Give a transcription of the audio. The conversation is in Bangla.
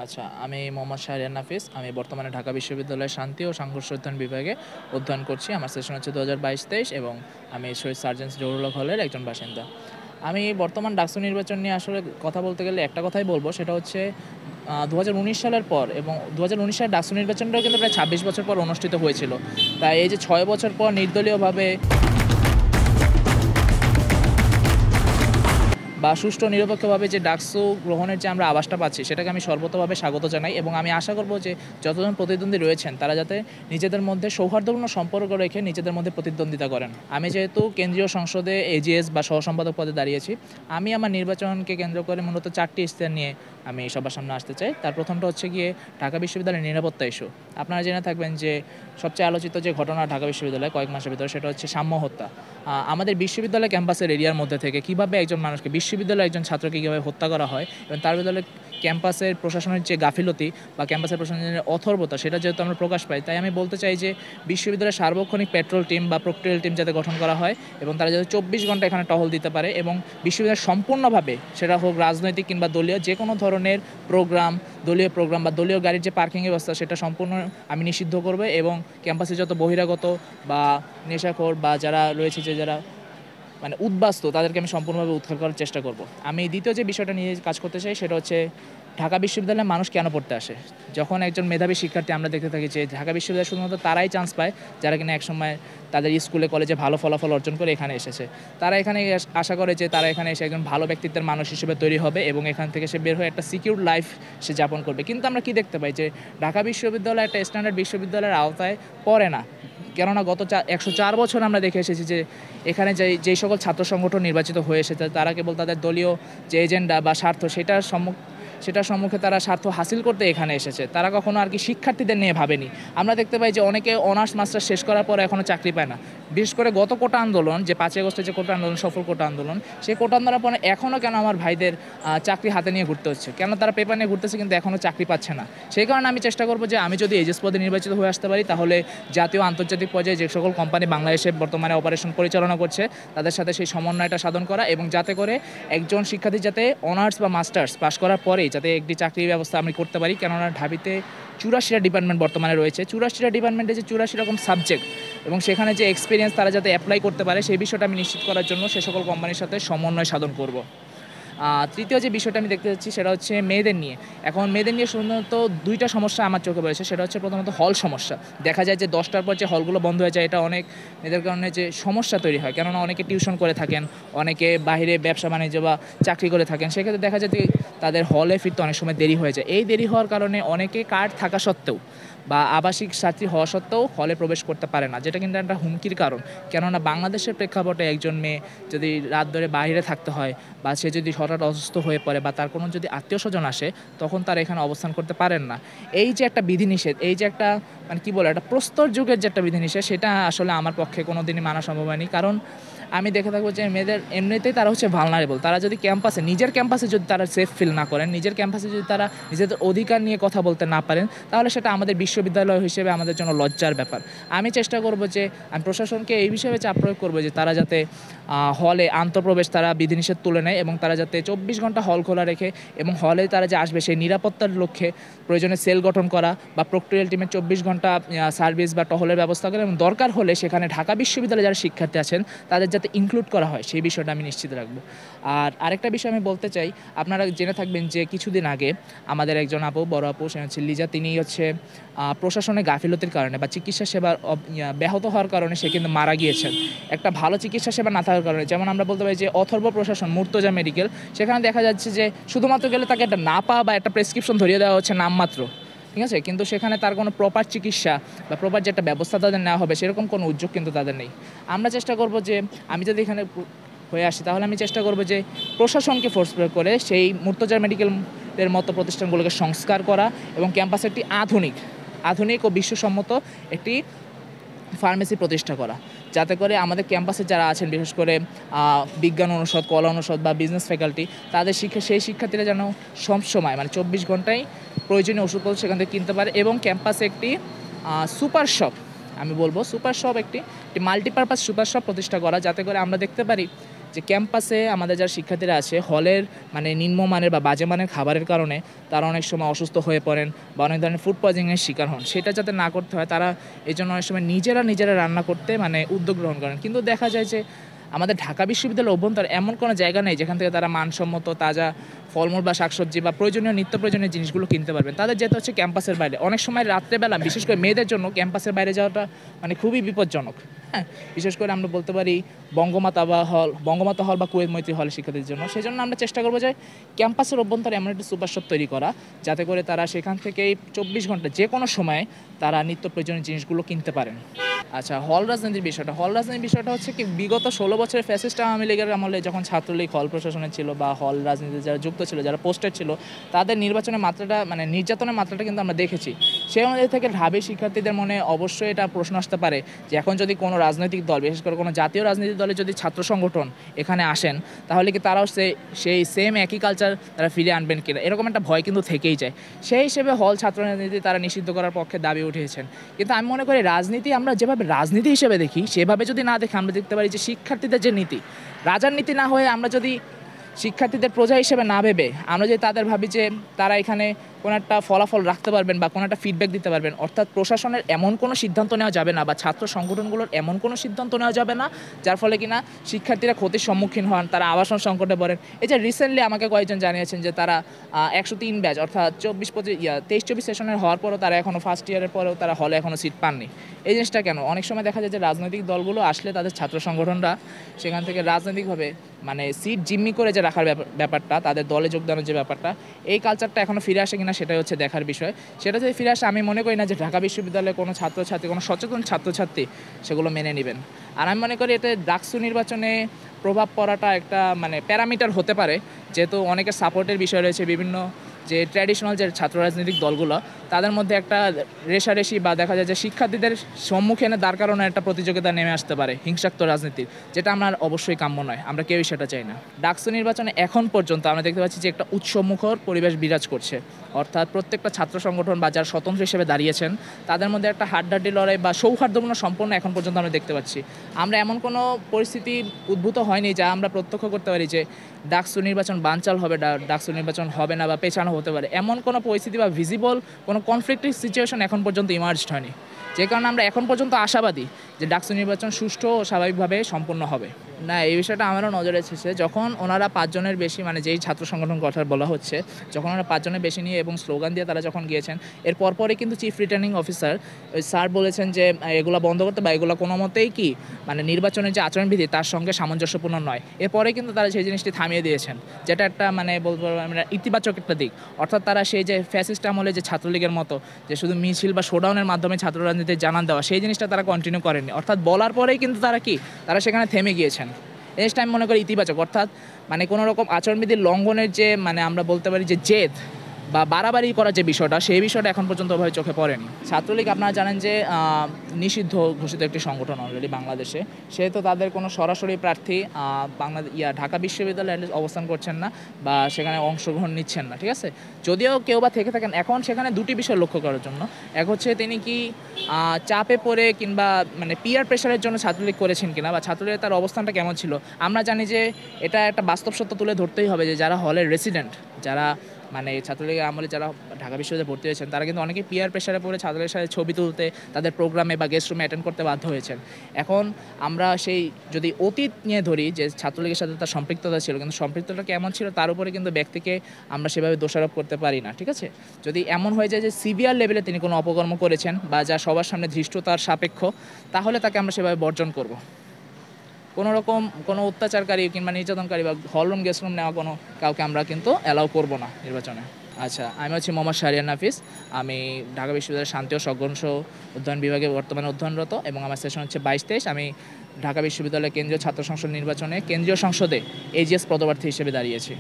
আচ্ছা, আমি মোহাম্মদ শাহরিয়ার নাফিস। আমি বর্তমানে ঢাকা বিশ্ববিদ্যালয়ের শান্তি ও সংঘর্ষ অধ্যয়ন বিভাগে অধ্যয়ন করছি। আমার সেশন হচ্ছে ২০২২-২৩ এবং আমি শহীদ সার্জেন্টস জহুরুল্লাহ হলের একজন বাসিন্দা। আমি বর্তমান ডাকসু নির্বাচন নিয়ে আসলে কথা বলতে গেলে একটা কথাই বলব, সেটা হচ্ছে ২০১৯ সালের পর এবং ২০১৯ সালের ডাকসু নির্বাচনটাও কিন্তু প্রায় ২৬ বছর পর অনুষ্ঠিত হয়েছিল। তাই এই যে ৬ বছর পর নির্দলীয়ভাবে বা সুষ্ঠু নিরপেক্ষভাবে যে ডাকসু গ্রহণের যে আমরা আভাসটা পাচ্ছি, সেটাকে আমি সর্বতোভাবে স্বাগত জানাই এবং আমি আশা করব যে যতজন প্রতিদ্বন্দ্বী রয়েছেন তারা যাতে নিজেদের মধ্যে সৌহার্দ্যপূর্ণ সম্পর্ক রেখে নিজেদের মধ্যে প্রতিদ্বন্দ্বিতা করেন। আমি যেহেতু কেন্দ্রীয় সংসদে এজিএস বা সহ-সম্পাদক পদে দাঁড়িয়েছি, আমি আমার নির্বাচনকে কেন্দ্র করে মূলত ৪টি ইশতেহার নিয়ে আমি সবার সামনে আসতে চাই। তার প্রথমটা হচ্ছে গিয়ে ঢাকা বিশ্ববিদ্যালয়ের নিরাপত্তা ইস্যু। আপনারা জেনে থাকবেন যে সবচেয়ে আলোচিত যে ঘটনা ঢাকা বিশ্ববিদ্যালয়ে কয়েক মাসের ভিতরে, সেটা হচ্ছে সাম্য হত্যা। আমাদের বিশ্ববিদ্যালয় ক্যাম্পাসের এরিয়ার মধ্যে থেকে কিভাবে একজন মানুষকে, বিশ্ববিদ্যালয়ের একজন ছাত্রকে কীভাবে হত্যা করা হয় এবং তার বদলে ক্যাম্পাসের প্রশাসনের যে গাফিলতি বা ক্যাম্পাসের প্রশাসনের অথর্বতা, সেটা যেহেতু আমরা প্রকাশ পাই, তাই আমি বলতে চাই যে বিশ্ববিদ্যালয়ের সার্বক্ষণিক পেট্রোল টিম বা প্রক্টোরিয়াল টিম যাতে গঠন করা হয় এবং তারা যাতে ২৪ ঘন্টা এখানে টহল দিতে পারে এবং বিশ্ববিদ্যালয় সম্পূর্ণভাবে, সেটা হোক রাজনৈতিক কিংবা দলীয় যে কোনো ধরনের প্রোগ্রাম, দলীয় প্রোগ্রাম বা দলীয় গাড়ির যে পার্কিংয়ের ব্যবস্থা, সেটা সম্পূর্ণ আমি নিষিদ্ধ করব এবং ক্যাম্পাসে যত বহিরাগত বা নেশাখোর বা যারা রয়েছে, যে যারা মানে উদ্বাস্তু, তাদেরকে আমি সম্পূর্ণভাবে উদ্ধার করার চেষ্টা করব। আমি দ্বিতীয় যে বিষয়টা নিয়ে কাজ করতে চাই, সেটা হচ্ছে ঢাকা বিশ্ববিদ্যালয়ে মানুষ কেন পড়তে আসে? যখন একজন মেধাবী শিক্ষার্থী, আমরা দেখতে থাকি যে ঢাকা বিশ্ববিদ্যালয়ে শুধুমাত্র তারাই চান্স পায় যারা কিনা একসময় তাদের স্কুলে কলেজে ভালো ফলাফল অর্জন করে এখানে এসেছে। তারা এখানে আশা করে যে তারা এখানে এসে একজন ভালো ব্যক্তিত্বের মানুষ হিসেবে তৈরি হবে এবং এখান থেকে সে বের হয়ে একটা সিকিউর লাইফ সে যাপন করবে। কিন্তু আমরা কি দেখতে পাই যে ঢাকা বিশ্ববিদ্যালয় একটা স্ট্যান্ডার্ড বিশ্ববিদ্যালয়ের আওতায় পড়ে না। কেননা গত ১০৪ বছর আমরা দেখে এসেছি যে এখানে যেই সকল ছাত্র সংগঠন নির্বাচিত হয়ে এসেছে, তারা কেবল তাদের দলীয় যে এজেন্ডা বা স্বার্থ, সেটার সম্মুখে তারা স্বার্থ হাসিল করতে এখানে এসেছে। তারা কখনো আর কি শিক্ষার্থীদের নিয়ে ভাবেনি। আমরা দেখতে পাই যে অনেকে অনার্স মাস্টার্স শেষ করার পর এখনও চাকরি পায় না। বিশেষ করে গত কোটা আন্দোলন, যে ৫ই আগস্টের যে কোটা আন্দোলন, সফল কোটা আন্দোলন, সেই কোটা আন্দোলনের পরে এখনও কেন আমার ভাইদের চাকরি হাতে নিয়ে ঘুরতে হচ্ছে? কেন তারা পেপার নিয়ে ঘুরতেছে কিন্তু এখনও চাকরি পাচ্ছে না? সেই কারণে আমি চেষ্টা করব যে আমি যদি এজেস পদে নির্বাচিত হয়ে আসতে পারি, তাহলে জাতীয় আন্তর্জাতিক পর্যায়ে যে সকল কোম্পানি বাংলাদেশে বর্তমানে অপারেশন পরিচালনা করছে, তাদের সাথে সেই সমন্বয়টা সাধন করা এবং যাতে করে একজন শিক্ষার্থী যাতে অনার্স বা মাস্টার্স পাশ করার পরেই যাতে একটি চাকরির ব্যবস্থা আমি করতে পারি। কেননা ঢাবিতে ৮৪টা ডিপার্টমেন্ট বর্তমানে রয়েছে। ৮৪টা ডিপার্টমেন্টে যে ৮৪ রকম সাবজেক্ট এবং সেখানে যে এক্সপিরিয়েন্স তারা যাতে অ্যাপ্লাই করতে পারে, সেই বিষয়টা আমি নিশ্চিত করার জন্য সে সকল কোম্পানির সাথে সমন্বয় সাধন করব। তৃতীয় যে বিষয়টা আমি দেখতে চাচ্ছি, সেটা হচ্ছে মেয়েদের নিয়ে। এখন মেয়েদের নিয়ে সাধারণত ২টা সমস্যা আমার চোখে পড়েছে। সেটা হচ্ছে প্রথমত হল সমস্যা। দেখা যায় যে ১০টার পর যে হলগুলো বন্ধ হয়ে যায়, এটা অনেক মেয়েদের কারণে যে সমস্যা তৈরি হয়। কেননা অনেকে টিউশন করে থাকেন, অনেকে বাইরে ব্যবসা বাণিজ্য বা চাকরি করে থাকেন। সেক্ষেত্রে দেখা যায় যে তাদের হলে ফিরতে অনেক সময় দেরি হয়ে যায়। এই দেরি হওয়ার কারণে অনেকে কার্ড থাকা সত্ত্বেও বা আবাসিক ছাত্রী হওয়া সত্ত্বেও হলে প্রবেশ করতে পারে না, যেটা কিন্তু একটা হুমকির কারণ। কেননা বাংলাদেশের প্রেক্ষাপটে একজন মেয়ে যদি রাত ধরে বাইরে থাকতে হয় বা সে যদি হঠাৎ অসুস্থ হয়ে পড়ে বা তার কোনো যদি আত্মীয়স্বজন আসে, তখন তারা এখানে অবস্থান করতে পারেন না। এই যে একটা বিধিনিষেধ, এই যে একটা মানে কী বলে, একটা প্রস্তর যুগের যে একটা বিধিনিষেধ, সেটা আসলে আমার পক্ষে কোনো দিনই মানা সম্ভব হয়নি। কারণ আমি দেখে থাকবো যে মেয়েদের এমনিতেই তারা হচ্ছে ভালনারেবল। তারা যদি নিজের ক্যাম্পাসে যদি তারা সেফ ফিল না করেন, নিজের ক্যাম্পাসে যদি তারা নিজেদের অধিকার নিয়ে কথা বলতে না পারেন, তাহলে সেটা আমাদের বিশ্ববিদ্যালয় হিসেবে আমাদের জন্য লজ্জার ব্যাপার। আমি চেষ্টা করব যে আমি প্রশাসনকে এই বিষয়ে চাপ প্রয়োগ করব যে তারা যাতে হলে আন্তঃপ্রবেশ তারা বিধিনিষেধ তুলে নেয় এবং তারা যাতে ২৪ ঘন্টা হল খোলা রেখে এবং হলে তারা যে আসবে সেই নিরাপত্তার লক্ষ্যে প্রয়োজনে সেল গঠন করা বা প্রক্টোরিয়াল টিমের ২৪ ঘন্টা সার্ভিস বা টহলের ব্যবস্থা করা এবং দরকার হলে সেখানে ঢাকা বিশ্ববিদ্যালয়ে যারা শিক্ষার্থী আছেন তাদের যাতে ইনক্লুড করা হয়, সেই বিষয়টা আমি নিশ্চিত রাখবো। আর আরেকটা বিষয় আমি বলতে চাই, আপনারা জেনে থাকবেন যে কিছুদিন আগে আমাদের একজন আপু, বড় আপু, সে হচ্ছে লিজা, তিনি হচ্ছে প্রশাসনের গাফিলতির কারণে বা চিকিৎসা সেবার ব্যাহত হওয়ার কারণে সে কিন্তু মারা গিয়েছেন। একটা ভালো চিকিৎসা সেবা না থাকার কারণে, যেমন আমরা বলতে পারি যে অথর্ব প্রশাসন, মুর্তজা মেডিকেল, সেখানে দেখা যাচ্ছে যে শুধুমাত্র গেলে তাকে একটা নাপা বা একটা প্রেসক্রিপশন ধরিয়ে দেওয়া হচ্ছে নামমাত্র, ঠিক আছে, কিন্তু সেখানে তার কোনো প্রপার চিকিৎসা বা প্রপার যে একটা ব্যবস্থা তাদের নেওয়া হবে, সেরকম কোনো উদ্যোগ কিন্তু তাদের নেই। আমরা চেষ্টা করব যে আমি যদি এখানে হয়ে আসি, তাহলে আমি চেষ্টা করব যে প্রশাসনকে ফোর্স প্রয়োগ করে সেই মুর্তজা মেডিকেলের মতো প্রতিষ্ঠানগুলোকে সংস্কার করা এবং ক্যাম্পাসে একটি আধুনিক ও বিশ্বসম্মত একটি ফার্মেসি প্রতিষ্ঠা করা, যাতে করে আমাদের ক্যাম্পাসে যারা আছেন, বিশেষ করে বিজ্ঞান অনুষদ, কলা অনুষদ বা বিজনেস ফ্যাকাল্টি, তাদের সেই শিক্ষার্থীরা যেন সবসময় মানে ২৪ ঘন্টায় প্রয়োজনীয় ওষুধপত্র সেখান থেকে কিনতে পারে এবং ক্যাম্পাসে একটি সুপার শপ, আমি বলবো সুপার শপ, একটি মাল্টিপারপাস সুপার শপ প্রতিষ্ঠা করা, যাতে করে আমরা দেখতে পারি যে ক্যাম্পাসে আমাদের যারা শিক্ষার্থীরা আছে হলের মানে নিম্নমানের বা বাজে মানের খাবারের কারণে তারা অনেক সময় অসুস্থ হয়ে পড়েন বা অনেক ধরনের ফুড পয়জনিংয়ের শিকার হন। সেটা যাতে না করতে হয় তারা এই জন্য অনেক সময় নিজেরা রান্না করতে মানে উদ্যোগ গ্রহণ করেন। কিন্তু দেখা যায় যে আমাদের ঢাকা বিশ্ববিদ্যালয়ের অভ্যন্তরে এমন কোনো জায়গা নেই যেখান থেকে তারা মানসম্মত তাজা ফলমূল বা শাকসবজি বা প্রয়োজনীয় নিত্য প্রয়োজনীয় জিনিসগুলো কিনতে পারবেন। তাদের যেতে হচ্ছে ক্যাম্পাসের বাইরে। অনেক সময় রাত্রেবেলা বিশেষ করে মেয়েদের জন্য ক্যাম্পাসের বাইরে যাওয়াটা মানে খুবই বিপজ্জনক। হ্যাঁ, বিশেষ করে আমরা বলতে পারি বঙ্গমাতা হল বা কুয়েত মৈত্রী হল শিক্ষার্থীদের জন্য। সেজন্য আমরা চেষ্টা করবো যে ক্যাম্পাসের অভ্যন্তরে এমন একটি সুপার শপ তৈরি করা যাতে করে তারা সেখান থেকেই 24 ঘন্টা যে কোনো সময় তারা নিত্য প্রয়োজনীয় জিনিসগুলো কিনতে পারেন। আচ্ছা, হল রাজনীতির বিষয়টা হচ্ছে কি বিগত 16 বছরের ফ্যাসিস্ট আওয়ামী লীগের আমলে যখন ছাত্রলীগ হল প্রশাসনে ছিল বা হল রাজনীতিতে যারা যুক্ত ছিল, যারা পোস্টেড ছিল, তাদের নির্বাচনের মাত্রাটা মানে নির্যাতনের মাত্রাটা কিন্তু আমরা দেখেছি। সেই অনুযায়ী থেকে ঢাবি শিক্ষার্থীদের মনে অবশ্যই এটা প্রশ্ন আসতে পারে যে এখন যদি কোনো রাজনৈতিক দল, বিশেষ করে কোনো জাতীয় রাজনৈতিক দলে যদি ছাত্র সংগঠন এখানে আসেন তাহলে কি তারাও সেই সেম একই কালচার তারা ফিরে আনবেন কিনা, এরকম একটা ভয় কিন্তু থেকেই যায়। সেই হিসেবে হল ছাত্র রাজনীতি তারা নিষিদ্ধ করার পক্ষে দাবি উঠিয়েছেন। কিন্তু আমি মনে করি রাজনীতি আমরা যেভাবে রাজনীতি হিসেবে দেখি সেভাবে যদি না দেখে আমরা দেখতে পারি যে শিক্ষার্থীদের যে নীতি, রাজার নীতি না হয়ে আমরা যদি শিক্ষার্থীদের প্রজা হিসেবে না ভেবে আমরা যদি তাদের ভাবি যে তারা এখানে কোনো একটা ফলাফল রাখতে পারবেন বা কোনো একটা ফিডব্যাক দিতে পারবেন, অর্থাৎ প্রশাসনের এমন কোনো সিদ্ধান্ত নেওয়া যাবে না বা ছাত্র সংগঠনগুলোর এমন কোনো সিদ্ধান্ত নেওয়া যাবে না যার ফলে কিনা শিক্ষার্থীরা ক্ষতির সম্মুখীন হন, তারা আবাসন সংকটে পড়েন। এই যে রিসেন্টলি আমাকে কয়েকজন জানিয়েছেন যে তারা 103 ব্যাচ অর্থাৎ 23-24 সেশনের হওয়ার পরও তারা এখনও ফার্স্ট ইয়ারের পরেও তারা হলে এখনও সিট পাননি। এই জিনিসটা কেন? অনেক সময় দেখা যায় যে রাজনৈতিক দলগুলো আসলে তাদের ছাত্র সংগঠনরা সেখান থেকে রাজনৈতিকভাবে মানে সিট জিম্মি করে যে রাখার ব্যাপারটা, তাদের দলে যোগদানের যে ব্যাপারটা, এই কালচারটা এখনও ফিরে আসে কিনা সেটাই হচ্ছে দেখার বিষয়। সেটা যদি ফিরে আসে আমি মনে করি না যে ঢাকা বিশ্ববিদ্যালয়ে কোনো ছাত্রছাত্রী, কোনো সচেতন ছাত্রছাত্রী সেগুলো মেনে নেবেন। আর আমি মনে করি এতে ডাকসু নির্বাচনে প্রভাব পড়াটা একটা মানে প্যারামিটার হতে পারে, যেহেতু অনেকের সাপোর্টের বিষয় রয়েছে। বিভিন্ন যে ট্র্যাডিশনাল যে ছাত্র রাজনৈতিক দলগুলো তাদের মধ্যে একটা রেষারেষি বা দেখা যায় যে শিক্ষার্থীদের সম্মুখীন দাঁড় কারণে একটা প্রতিযোগিতা নেমে আসতে পারে হিংসাত্মক রাজনীতির, যেটা আমরা অবশ্যই কাম্য নয়, আমরা কেউই সেটা চাই না। ডাকসু নির্বাচনে এখন পর্যন্ত আমরা দেখতে পাচ্ছি যে একটা উৎসমুখর পরিবেশ বিরাজ করছে, অর্থাৎ প্রত্যেকটা ছাত্র সংগঠন বা যারা স্বতন্ত্র হিসেবে দাঁড়িয়েছেন তাদের মধ্যে একটা হাড্ডাহাড্ডি লড়াই বা সৌহার্দ্যপূর্ণ সম্পন্ন এখন পর্যন্ত আমরা দেখতে পাচ্ছি। আমরা এমন কোনো পরিস্থিতি উদ্ভূত হয়নি যা আমরা প্রত্যক্ষ করতে পারি যে ডাকসু নির্বাচন বানচাল হবে, ডাকসু নির্বাচন হবে না বা পেছানো হতে পারে, এমন কোনো পরিস্থিতি বা ভিজিবল কোনো কনফ্লিক্টিভ সিচুয়েশন এখন পর্যন্ত ইমার্জড হয়নি, যে কারণে আমরা এখন পর্যন্ত আশাবাদী যে ডাকসু নির্বাচন সুষ্ঠু ও স্বাভাবিকভাবে সম্পন্ন হবে। না, এই বিষয়টা আমারও নজরে এসেছে যখন ওনারা 5 জনের বেশি মানে যেই ছাত্র সংগঠন কথা বলা হচ্ছে, যখন ওনারা 5 জনের বেশি নিয়ে এবং স্লোগান দিয়ে তারা যখন গিয়েছেন, এর পরপরই কিন্তু চিফ রিটার্নিং অফিসার স্যার বলেছেন যে এগুলো বন্ধ করতে বা এগুলো কোনো মতেই কি মানে নির্বাচনের যে আচরণবিধি তার সঙ্গে সামঞ্জস্যপূর্ণ নয়। এরপরে কিন্তু তারা সেই জিনিসটি থামিয়ে দিয়েছেন, যেটা একটা মানে বলতে পারবো আমরা ইতিবাচক একটা দিক। অর্থাৎ তারা সেই যে ফ্যাসিস্ট আমলে যে ছাত্রলীগের মতো যে শুধু মিছিল বা শোডাউনের মাধ্যমে ছাত্র রাজনীতিতে জানান দেওয়া, সেই জিনিসটা তারা কন্টিনিউ করেননি। অর্থাৎ বলার পরেই কিন্তু তারা সেখানে থেমে গিয়েছেন। এই জিনিসটা আমি মনে করি ইতিবাচক। অর্থাৎ মানে কোনো রকম আচরণবিধির লঙ্ঘনের যে মানে আমরা বলতে পারি যে জেদ বা বাড়াবাড়ি করার যে বিষয়টা, সেই বিষয়টা এখন পর্যন্ত ওভাবে চোখে পড়েনি। ছাত্রলীগ আপনারা জানেন যে নিষিদ্ধ ঘোষিত একটি সংগঠন অলরেডি বাংলাদেশে, সেহেতু তাদের কোনো সরাসরি প্রার্থী ঢাকা বিশ্ববিদ্যালয়ে অবস্থান করছেন না বা সেখানে অংশগ্রহণ নিচ্ছেন না, ঠিক আছে। যদিও কেউ বা থেকে থাকেন, এখন সেখানে দুটি বিষয় লক্ষ্য করার জন্য। এক হচ্ছে তিনি কি চাপে পড়ে কিংবা মানে পিয়ার প্রেশারের জন্য ছাত্রলীগ করেছেন কিনা বা ছাত্রলীগের তার অবস্থানটা কেমন ছিল। আমরা জানি যে এটা একটা বাস্তব সত্য তুলে ধরতেই হবে যে যারা হলের রেসিডেন্ট, যারা মানে ছাত্রলীগের আমলে যারা ঢাকা বিশ্ববিদ্যালয়ে ভর্তি হয়েছেন, তারা কিন্তু অনেকেই পিয়ার প্রেশারে পড়ে ছাত্রলীগের সাথে ছবি তুলতে, তাদের প্রোগ্রামে বা গেস্ট রুমে অ্যাটেন্ড করতে বাধ্য হয়েছেন। এখন আমরা সেই যদি অতীত নিয়ে ধরি যে ছাত্রলীগের সাথে তার সম্পৃক্ততা ছিল, কিন্তু সম্পৃক্ততা কেমন ছিল তার উপরে কিন্তু ব্যক্তিকে আমরা সেভাবে দোষারোপ করতে পারি না, ঠিক আছে। যদি এমন হয়ে যায় যে সিভিয়ার লেভেলে তিনি কোনো অপকর্ম করেছেন বা যা সবার সামনে ধৃষ্টতার সাপেক্ষ, তাহলে তাকে আমরা সেভাবে বর্জন করব। কোনো রকম কোনো অত্যাচারকারী কিংবা নির্যাতনকারী বা হলরুম গেস্ট রুম নেওয়া কোনো কাউকে আমরা কিন্তু অ্যালাউ করব না নির্বাচনে। আচ্ছা, আমি হচ্ছি মোহাম্মদ শাহরিয়ার নাফিস। আমি ঢাকা বিশ্ববিদ্যালয়ের শান্তি ও সঘর্ষ অধ্যয়ন বিভাগে বর্তমানে অধ্যয়নরত এবং আমার সেশন হচ্ছে 22-23। আমি ঢাকা বিশ্ববিদ্যালয়ের কেন্দ্রীয় ছাত্র সংসদ নির্বাচনে কেন্দ্রীয় সংসদে এজিএস পদপ্রার্থী হিসেবে দাঁড়িয়েছি।